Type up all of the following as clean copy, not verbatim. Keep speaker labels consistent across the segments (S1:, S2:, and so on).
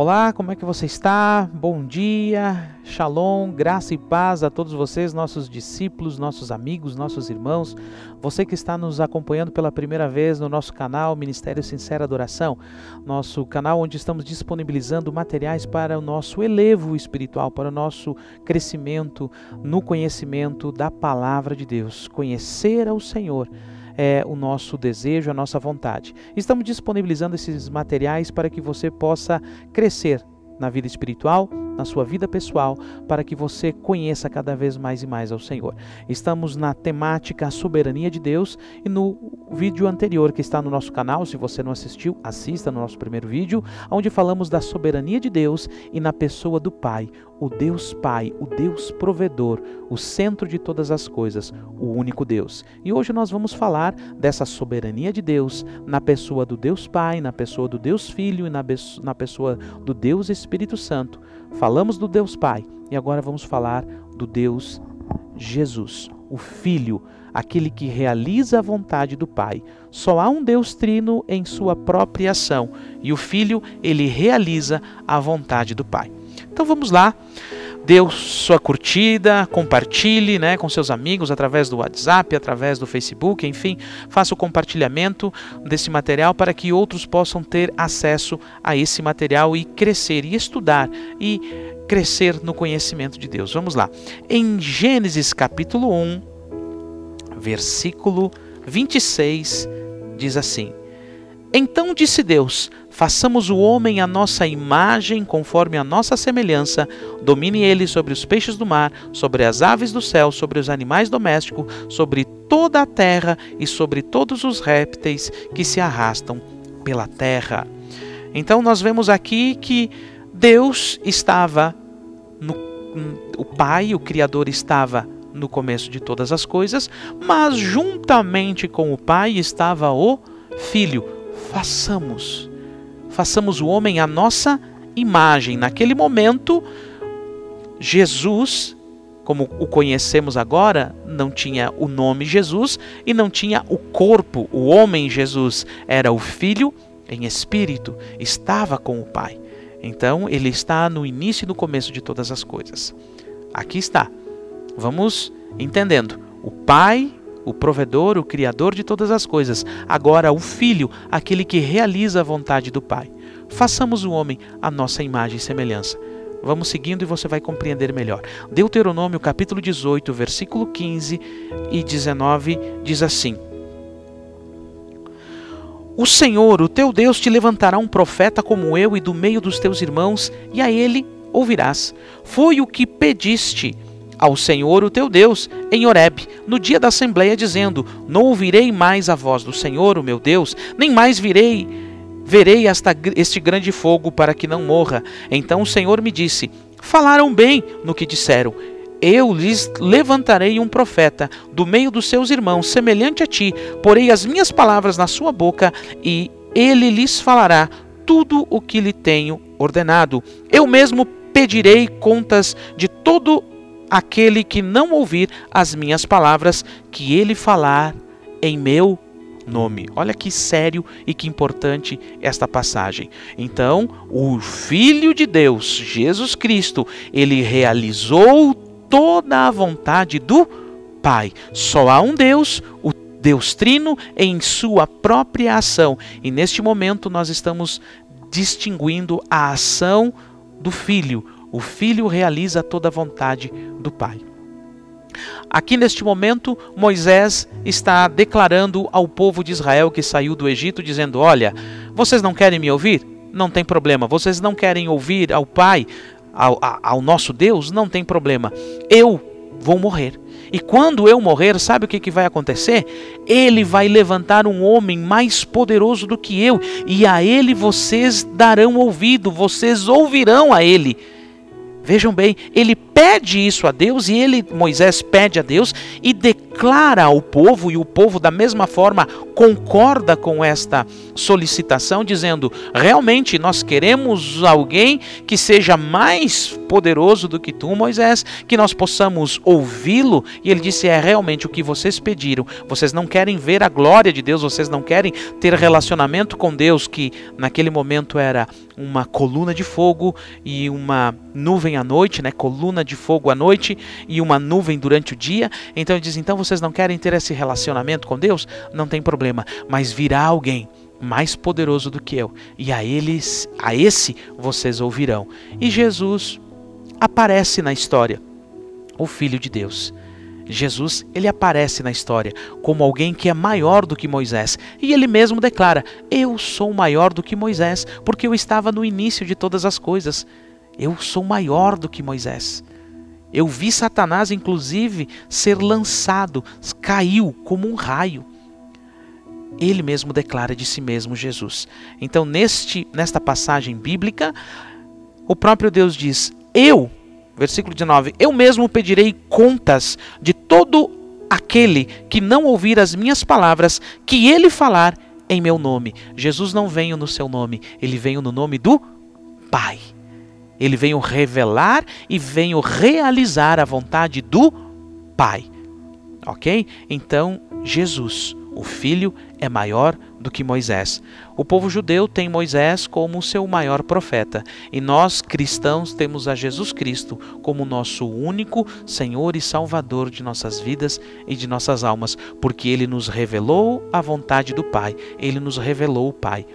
S1: Olá, como é que você está? Bom dia, shalom, graça e paz a todos vocês, nossos discípulos, nossos amigos, nossos irmãos. Você que está nos acompanhando pela primeira vez no nosso canal Ministério Sincera Adoração, nosso canal onde estamos disponibilizando materiais para o nosso elevo espiritual, para o nosso crescimento no conhecimento da Palavra de Deus. Conhecer ao Senhor é o nosso desejo, a nossa vontade. Estamos disponibilizando esses materiais para que você possa crescer na vida espiritual, na sua vida pessoal, para que você conheça cada vez mais e mais ao Senhor. Estamos na temática Soberania de Deus e no vídeo anterior que está no nosso canal, se você não assistiu, assista no nosso primeiro vídeo, onde falamos da soberania de Deus e na pessoa do Pai, o Deus Pai, o Deus provedor, o centro de todas as coisas, o único Deus. E hoje nós vamos falar dessa soberania de Deus na pessoa do Deus Pai, na pessoa do Deus Filho e na pessoa do Deus Espírito Santo. Falamos do Deus Pai e agora vamos falar do Deus Jesus, o Filho, aquele que realiza a vontade do Pai. Só há um Deus trino em sua própria ação e o Filho, ele realiza a vontade do Pai. Então vamos lá, dê sua curtida, compartilhe com seus amigos através do WhatsApp, através do Facebook, enfim, faça o compartilhamento desse material para que outros possam ter acesso a esse material e crescer, e estudar, e crescer no conhecimento de Deus. Vamos lá, em Gênesis capítulo 1, versículo 26, diz assim: Então disse Deus, façamos o homem à nossa imagem, conforme a nossa semelhança, domine ele sobre os peixes do mar, sobre as aves do céu, sobre os animais domésticos, sobre toda a terra e sobre todos os répteis que se arrastam pela terra. Então nós vemos aqui que Deus estava, o Pai, o Criador estava no começo de todas as coisas, mas juntamente com o Pai estava o Filho. Façamos o homem à nossa imagem. Naquele momento, Jesus, como o conhecemos agora, não tinha o nome Jesus e não tinha o corpo. O homem Jesus era o Filho em espírito, estava com o Pai. Então, ele está no início e no começo de todas as coisas. Aqui está. Vamos entendendo. O Pai, o provedor, o criador de todas as coisas. Agora o Filho, aquele que realiza a vontade do Pai. Façamos o homem à nossa imagem e semelhança. Vamos seguindo e você vai compreender melhor. Deuteronômio capítulo 18, versículo 15 e 19 diz assim: O Senhor, o teu Deus, te levantará um profeta como eu e do meio dos teus irmãos, e a ele ouvirás. Foi o que pediste ao Senhor, o teu Deus, em Horebe, no dia da Assembleia, dizendo: Não ouvirei mais a voz do Senhor, o meu Deus, nem mais verei este grande fogo para que não morra. Então o Senhor me disse: Falaram bem no que disseram. Eu lhes levantarei um profeta do meio dos seus irmãos, semelhante a ti, porei as minhas palavras na sua boca, e ele lhes falará tudo o que lhe tenho ordenado. Eu mesmo pedirei contas de todo aquele que não ouvir as minhas palavras, que ele falar em meu nome. Olha que sério e que importante esta passagem. Então, o Filho de Deus, Jesus Cristo, ele realizou toda a vontade do Pai. Só há um Deus, o Deus Trino, em sua própria ação. E neste momento nós estamos distinguindo a ação do Filho. O Filho realiza toda a vontade do Pai. Aqui neste momento, Moisés está declarando ao povo de Israel que saiu do Egito, dizendo: Olha, vocês não querem me ouvir? Não tem problema. Vocês não querem ouvir ao Pai, ao nosso Deus? Não tem problema. Eu vou morrer. E quando eu morrer, sabe o que vai acontecer? Ele vai levantar um homem mais poderoso do que eu, e a ele vocês darão ouvido, vocês ouvirão a ele. Vejam bem, ele pede isso a Deus, e Moisés pede a Deus e declara ao povo, e o povo da mesma forma concorda com esta solicitação, dizendo: realmente nós queremos alguém que seja mais poderoso do que tu, Moisés, que nós possamos ouvi-lo. E ele disse: é realmente o que vocês pediram, vocês não querem ver a glória de Deus, vocês não querem ter relacionamento com Deus, que naquele momento era uma coluna de fogo e uma nuvem à noite, né? Coluna de fogo à noite e uma nuvem durante o dia. Então ele diz: então vocês não querem ter esse relacionamento com Deus? Não tem problema, mas virá alguém mais poderoso do que eu, e a esse vocês ouvirão. E Jesus aparece na história, o Filho de Deus. Jesus, ele aparece na história como alguém que é maior do que Moisés. E ele mesmo declara: eu sou maior do que Moisés, porque eu estava no início de todas as coisas. Eu sou maior do que Moisés. Eu vi Satanás, inclusive, ser lançado, caiu como um raio. Ele mesmo declara de si mesmo, Jesus. Então, nesta passagem bíblica, o próprio Deus diz: versículo 19, eu mesmo pedirei contas de todo aquele que não ouvir as minhas palavras, que ele falar em meu nome. Jesus não veio no seu nome, ele veio no nome do Pai. Ele veio revelar e veio realizar a vontade do Pai. Ok? Então, Jesus, o Filho, é maior do que Moisés. O povo judeu tem Moisés como seu maior profeta, e nós, cristãos, temos a Jesus Cristo como nosso único Senhor e Salvador de nossas vidas e de nossas almas, porque Ele nos revelou a vontade do Pai, Ele nos revelou o Pai.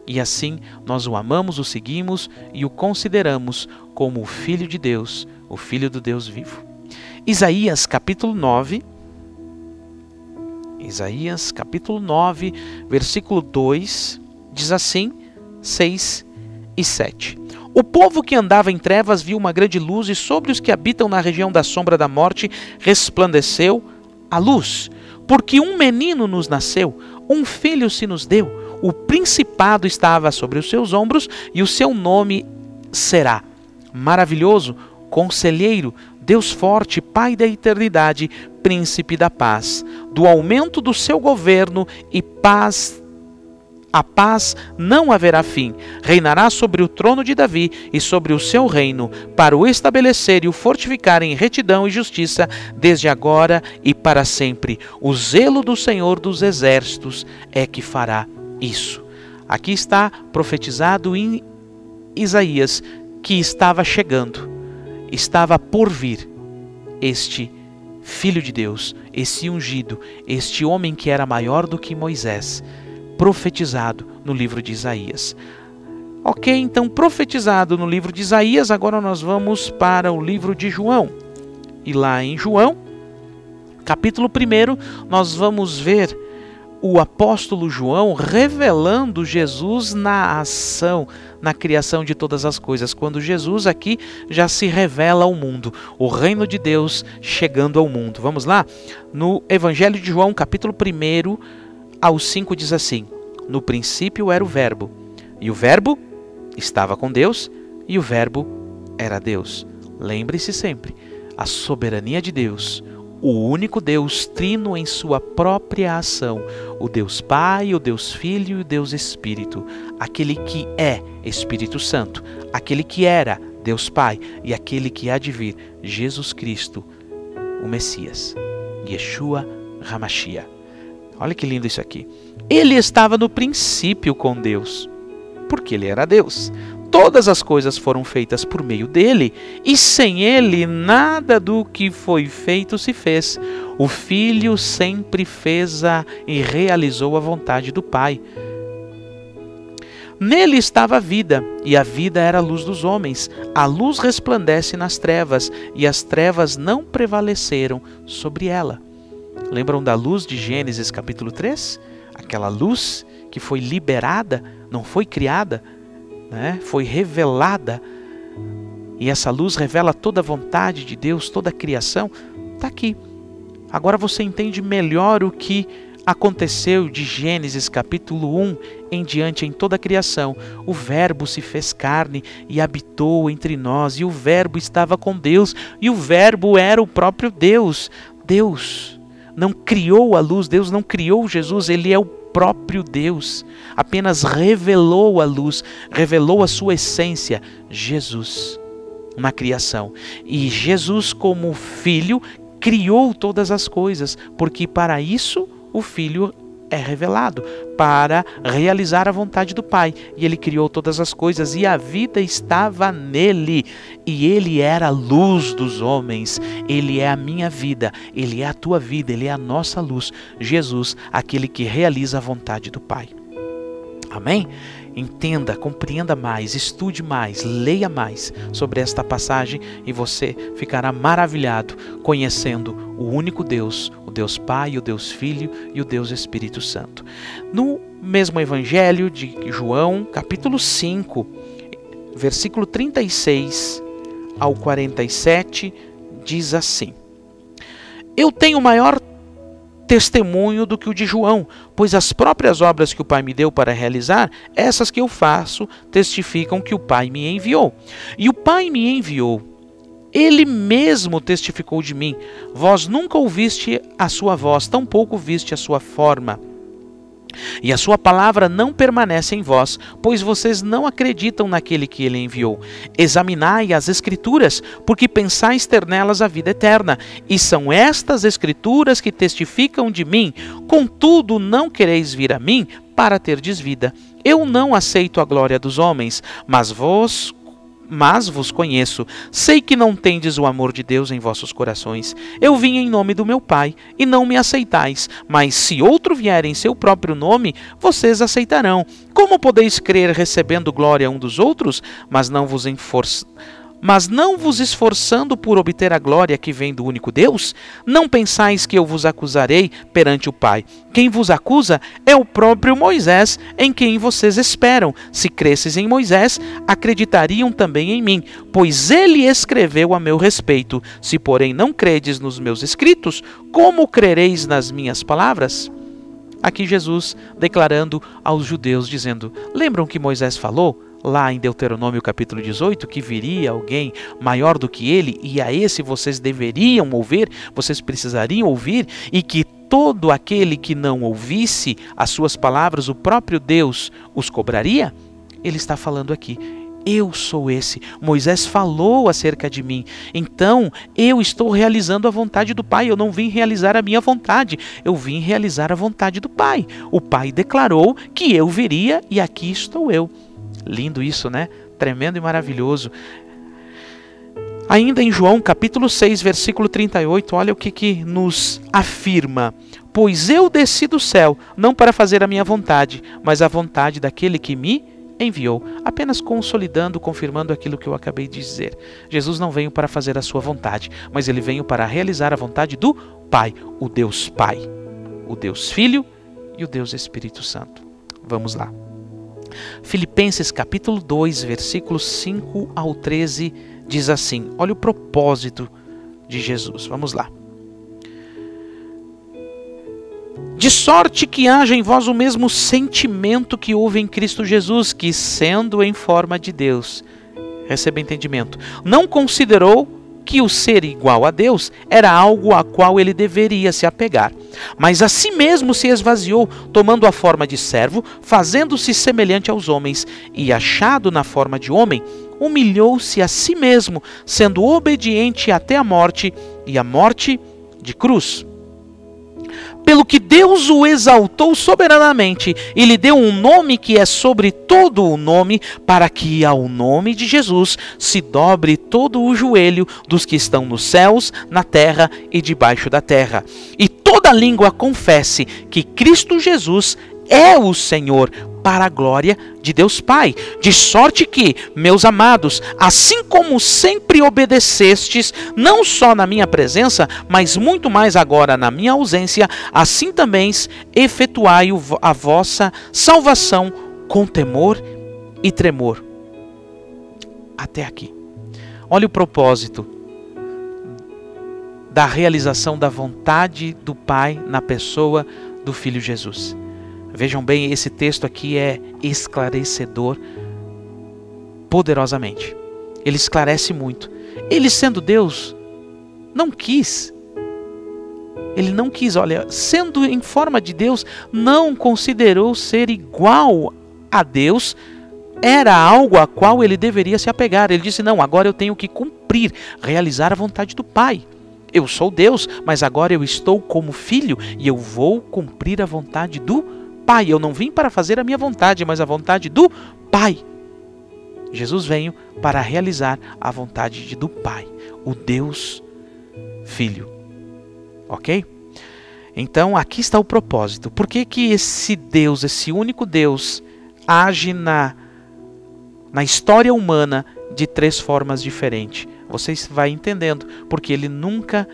S1: E assim nós o amamos, o seguimos e o consideramos como o Filho de Deus, o Filho do Deus vivo. Isaías capítulo 9, versículo 2, diz assim, 6 e 7. O povo que andava em trevas viu uma grande luz, e sobre os que habitam na região da sombra da morte resplandeceu a luz. Porque um menino nos nasceu, um filho se nos deu, o principado estava sobre os seus ombros, e o seu nome será Maravilhoso, Conselheiro, Deus Forte, Pai da Eternidade, Príncipe da Paz. Do aumento do seu governo e a paz não haverá fim. Reinará sobre o trono de Davi e sobre o seu reino, para o estabelecer e o fortificar em retidão e justiça, desde agora e para sempre. O zelo do Senhor dos Exércitos é que fará isso. Aqui está profetizado em Isaías que estava chegando, estava por vir este Filho de Deus, esse ungido, este homem que era maior do que Moisés, profetizado no livro de Isaías. Ok, então profetizado no livro de Isaías, agora nós vamos para o livro de João. E lá em João, capítulo 1, nós vamos ver o apóstolo João revelando Jesus na ação, na criação de todas as coisas, quando Jesus aqui já se revela ao mundo, o reino de Deus chegando ao mundo. Vamos lá? No Evangelho de João, capítulo 1, ao 5, diz assim: no princípio era o Verbo, e o Verbo estava com Deus, e o Verbo era Deus. Lembre-se sempre, a soberania de Deus, o único Deus trino em sua própria ação, o Deus Pai, o Deus Filho e o Deus Espírito, aquele que é Espírito Santo, aquele que era Deus Pai e aquele que há de vir, Jesus Cristo, o Messias, Yeshua HaMashiach. Olha que lindo isso aqui. Ele estava no princípio com Deus, porque ele era Deus. Todas as coisas foram feitas por meio dele, e sem ele nada do que foi feito se fez. O Filho sempre fez e realizou a vontade do Pai. Nele estava a vida, e a vida era a luz dos homens. A luz resplandece nas trevas, e as trevas não prevaleceram sobre ela. Lembram da luz de Gênesis capítulo 3? Aquela luz que foi liberada, não foi criada, foi revelada, e essa luz revela toda a vontade de Deus, toda a criação, está aqui. Agora você entende melhor o que aconteceu de Gênesis capítulo 1 em diante em toda a criação. O Verbo se fez carne e habitou entre nós, e o Verbo estava com Deus, e o Verbo era o próprio Deus. Deus não criou a luz, Deus não criou Jesus, ele é o próprio Deus, apenas revelou a luz, revelou a sua essência, Jesus, na criação. E Jesus, como Filho, criou todas as coisas, porque para isso o Filho é revelado, para realizar a vontade do Pai. E ele criou todas as coisas, e a vida estava nele, e ele era a luz dos homens. Ele é a minha vida, ele é a tua vida, ele é a nossa luz. Jesus, aquele que realiza a vontade do Pai. Amém? Entenda, compreenda mais, estude mais, leia mais sobre esta passagem, e você ficará maravilhado conhecendo o único Deus, o Deus Pai, o Deus Filho e o Deus Espírito Santo. No mesmo Evangelho de João, capítulo 5, versículo 36 ao 47, diz assim: Eu tenho maior testemunho do que o de João, pois as próprias obras que o Pai me deu para realizar, essas que eu faço, testificam que o Pai me enviou. E o Pai me enviou. Ele mesmo testificou de mim. Vós nunca ouviste a sua voz, tampouco viste a sua forma. E a sua palavra não permanece em vós, pois vocês não acreditam naquele que ele enviou. Examinai as Escrituras, porque pensais ter nelas a vida eterna, e são estas Escrituras que testificam de mim. Contudo, não quereis vir a mim para terdes vida. Eu não aceito a glória dos homens, mas vos conheço. Sei que não tendes o amor de Deus em vossos corações. Eu vim em nome do meu Pai, e não me aceitais. Mas se outro vier em seu próprio nome, vocês aceitarão. Como podeis crer recebendo glória um dos outros, mas não vos esforçando por obter a glória que vem do único Deus? Não pensais que eu vos acusarei perante o Pai. Quem vos acusa é o próprio Moisés, em quem vocês esperam. Se cresces em Moisés, acreditariam também em mim, pois ele escreveu a meu respeito. Se, porém, não credes nos meus escritos, como crereis nas minhas palavras? Aqui Jesus declarando aos judeus, dizendo: lembram que Moisés falou lá em Deuteronômio capítulo 18, que viria alguém maior do que ele, e a esse vocês deveriam ouvir, vocês precisariam ouvir, e que todo aquele que não ouvisse as suas palavras, o próprio Deus os cobraria? Ele está falando aqui: eu sou esse. Moisés falou acerca de mim, então eu estou realizando a vontade do Pai. Eu não vim realizar a minha vontade, eu vim realizar a vontade do Pai. O Pai declarou que eu viria, e aqui estou eu. Lindo isso, né? Tremendo e maravilhoso. Ainda em João capítulo 6, versículo 38, olha o que nos afirma: pois eu desci do céu, não para fazer a minha vontade, mas a vontade daquele que me enviou. Apenas consolidando, confirmando aquilo que eu acabei de dizer. Jesus não veio para fazer a sua vontade, mas ele veio para realizar a vontade do Pai, o Deus Pai, o Deus Filho e o Deus Espírito Santo. Vamos lá. Filipenses capítulo 2, versículos 5 ao 13, diz assim: olha o propósito de Jesus. Vamos lá. De sorte que haja em vós o mesmo sentimento que houve em Cristo Jesus, que, sendo em forma de Deus, receba entendimento, não considerou que o ser igual a Deus era algo a qual ele deveria se apegar, mas a si mesmo se esvaziou, tomando a forma de servo, fazendo-se semelhante aos homens, e achado na forma de homem, humilhou-se a si mesmo, sendo obediente até a morte, e a morte de cruz. Pelo que Deus o exaltou soberanamente e lhe deu um nome que é sobre todo o nome, para que ao nome de Jesus se dobre todo o joelho dos que estão nos céus, na terra e debaixo da terra, e toda língua confesse que Cristo Jesus é o Senhor, para a glória de Deus Pai. De sorte que, meus amados, assim como sempre obedecestes, não só na minha presença, mas muito mais agora na minha ausência, assim também efetuai a vossa salvação com temor e tremor. Até aqui. Olha o propósito da realização da vontade do Pai na pessoa do Filho Jesus. Vejam bem, esse texto aqui é esclarecedor poderosamente. Ele esclarece muito. Ele, sendo Deus, não quis. Ele não quis, olha, sendo em forma de Deus, não considerou ser igual a Deus, era algo a qual ele deveria se apegar. Ele disse, não, agora eu tenho que cumprir, realizar a vontade do Pai. Eu sou Deus, mas agora eu estou como filho e eu vou cumprir a vontade do Pai. Eu não vim para fazer a minha vontade, mas a vontade do Pai. Jesus veio para realizar a vontade do Pai, o Deus Filho. Ok? Então aqui está o propósito. Por que que esse Deus, esse único Deus, age na história humana de 3 formas diferentes? Você vai entendendo, porque Ele nunca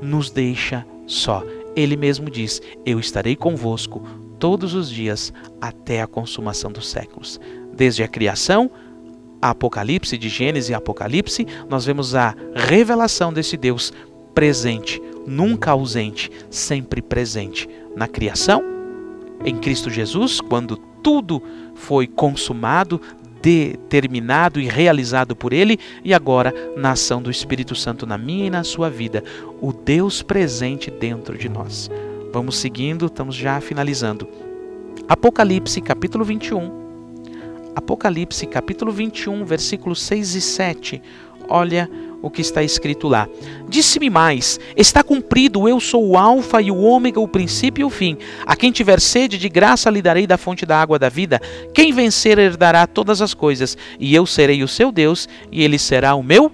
S1: nos deixa só. Ele mesmo diz, eu estarei convosco todos os dias até a consumação dos séculos. Desde a criação, a Apocalipse, de Gênesis e Apocalipse, nós vemos a revelação desse Deus presente, nunca ausente, sempre presente na criação, em Cristo Jesus, quando tudo foi consumado, determinado e realizado por Ele, e agora na ação do Espírito Santo na minha e na sua vida, o Deus presente dentro de nós. Vamos seguindo, estamos já finalizando. Apocalipse capítulo 21. Apocalipse capítulo 21, versículos 6 e 7. Olha o que está escrito lá. Disse-me mais, está cumprido, eu sou o alfa e o ômega, o princípio e o fim. A quem tiver sede, de graça lhe darei da fonte da água da vida. Quem vencer herdará todas as coisas, e eu serei o seu Deus, e ele será o meu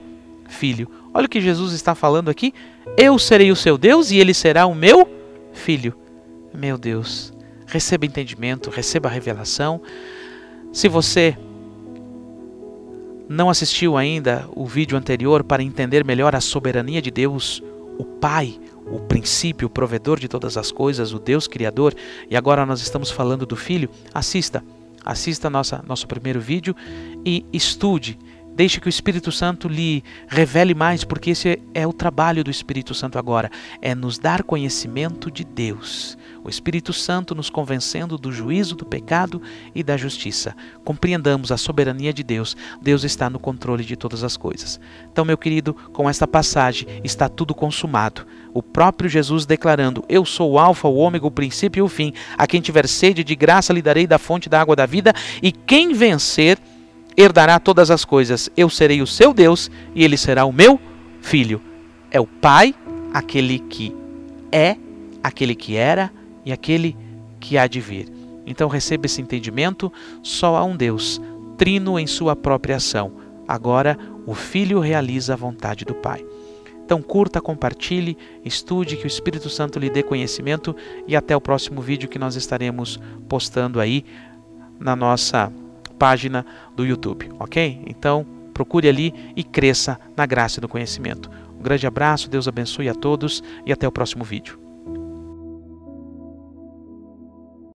S1: filho. Olha o que Jesus está falando aqui. Eu serei o seu Deus, e ele será o meu filho. Meu Deus, receba entendimento, receba revelação. Se você não assistiu ainda o vídeo anterior para entender melhor a soberania de Deus, o Pai, o princípio, o provedor de todas as coisas, o Deus Criador, e agora nós estamos falando do Filho, assista nosso primeiro vídeo e estude. Deixe que o Espírito Santo lhe revele mais, porque esse é o trabalho do Espírito Santo agora, é nos dar conhecimento de Deus. O Espírito Santo nos convencendo do juízo, do pecado e da justiça. Compreendamos a soberania de Deus. Deus está no controle de todas as coisas. Então, meu querido, com esta passagem está tudo consumado. O próprio Jesus declarando, eu sou o alfa, o ômega, o princípio e o fim. A quem tiver sede, de graça lhe darei da fonte da água da vida, e quem vencer herdará todas as coisas. Eu serei o seu Deus e ele será o meu filho. É o Pai, aquele que é, aquele que era e aquele que há de vir. Então receba esse entendimento, só há um Deus, trino em sua própria ação. Agora o Filho realiza a vontade do Pai. Então curta, compartilhe, estude, que o Espírito Santo lhe dê conhecimento, e até o próximo vídeo que nós estaremos postando aí na nossa página do YouTube, ok? Então procure ali e cresça na graça e no conhecimento. Um grande abraço, Deus abençoe a todos e até o próximo vídeo.